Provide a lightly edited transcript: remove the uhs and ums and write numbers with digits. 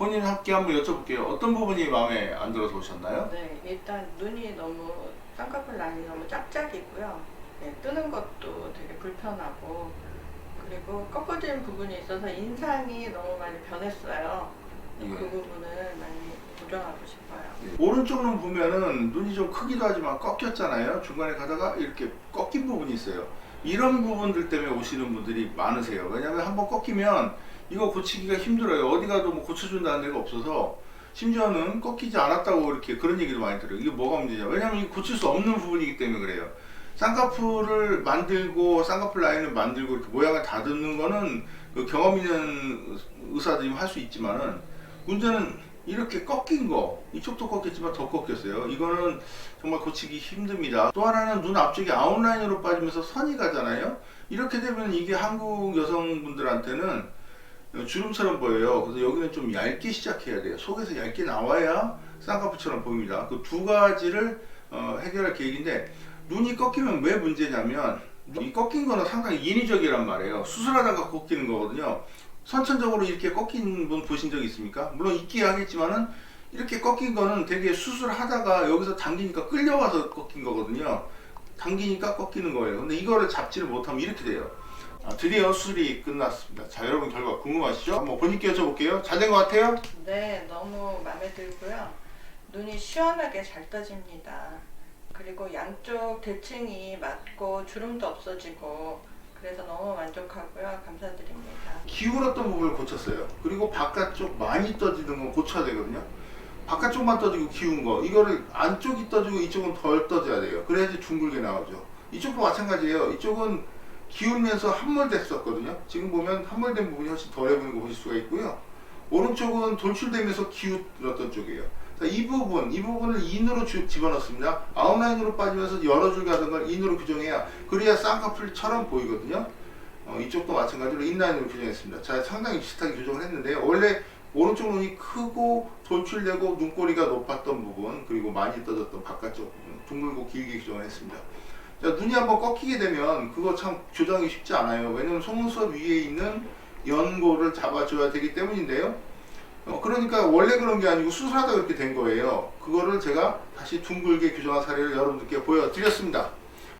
본인 함께 한번 여쭤볼게요. 어떤 부분이 마음에 안 들어서 오셨나요? 네, 일단 눈이 너무 쌍꺼풀 라인이 너무 짝짝이고요. 네, 뜨는 것도 되게 불편하고 그리고 꺾어진 부분이 있어서 인상이 너무 많이 변했어요. 그 예. 부분을 많이 보정하고 싶어요. 오른쪽 눈 보면은 눈이 좀 크기도 하지만 꺾였잖아요. 중간에 가다가 이렇게 꺾인 부분이 있어요. 이런 부분들 때문에 오시는 분들이 많으세요. 왜냐하면 한번 꺾이면 이거 고치기가 힘들어요. 어디 가도 뭐 고쳐준다는 데가 없어서 심지어는 꺾이지 않았다고 이렇게 그런 얘기도 많이 들어요. 이게 뭐가 문제냐? 왜냐하면 이게 고칠 수 없는 부분이기 때문에 그래요. 쌍꺼풀을 만들고 쌍꺼풀 라인을 만들고 이렇게 모양을 다듬는 거는 그 경험 있는 의사들이 할 수 있지만은 문제는 이렇게 꺾인 거, 이쪽도 꺾였지만 더 꺾였어요. 이거는 정말 고치기 힘듭니다. 또 하나는 눈 앞쪽이 아웃라인으로 빠지면서 선이 가잖아요. 이렇게 되면 이게 한국 여성분들한테는 주름처럼 보여요. 그래서 여기는 좀 얇게 시작해야 돼요. 속에서 얇게 나와야 쌍꺼풀처럼 보입니다. 그 두 가지를 해결할 계획인데, 눈이 꺾이면 왜 문제냐면, 이 꺾인 거는 상당히 인위적이란 말이에요. 수술하다가 꺾이는 거거든요. 선천적으로 이렇게 꺾인 분 보신 적 있습니까? 물론 있긴 하겠지만은 이렇게 꺾인 거는 되게 수술하다가 여기서 당기니까 끌려와서 꺾인 거거든요. 당기니까 꺾이는 거예요. 근데 이거를 잡지를 못하면 이렇게 돼요. 드디어 수술이 끝났습니다. 자, 여러분 결과 궁금하시죠? 한번 본인께 여쭤볼게요. 잘 된 것 같아요? 네, 너무 마음에 들고요. 눈이 시원하게 잘 떠집니다. 그리고 양쪽 대칭이 맞고 주름도 없어지고 그래서 너무 만족하고요. 감사드립니다. 기울었던 부분을 고쳤어요. 그리고 바깥쪽 많이 떠지는 건 고쳐야 되거든요. 바깥쪽만 떠지고 기운 거, 이거를 안쪽이 떠지고 이쪽은 덜 떠져야 돼요. 그래야지 둥글게 나오죠. 이쪽도 마찬가지예요. 이쪽은 기울면서 함몰됐었거든요. 지금 보면 함몰된 부분이 훨씬 덜해 보이는 거 보실 수가 있고요. 오른쪽은 돌출되면서 기울었던 쪽이에요. 자, 이 부분을 인으로 집어넣습니다. 아웃라인으로 빠지면서 여러 줄 가던 걸 인으로 규정해야, 그래야 쌍꺼풀처럼 보이거든요. 이쪽도 마찬가지로 인라인으로 규정했습니다. 자, 상당히 비슷하게 규정을 했는데요. 원래 오른쪽 눈이 크고 돌출되고 눈꼬리가 높았던 부분, 그리고 많이 떠졌던 바깥쪽 부분, 둥글고 길게 규정을 했습니다. 자, 눈이 한번 꺾이게 되면 그거 참 교정하기 쉽지 않아요. 왜냐면 속눈썹 위에 있는 연고를 잡아줘야 되기 때문인데요. 그러니까 원래 그런 게 아니고 수술하다 그렇게 된 거예요. 그거를 제가 다시 둥글게 규정한 사례를 여러분들께 보여드렸습니다.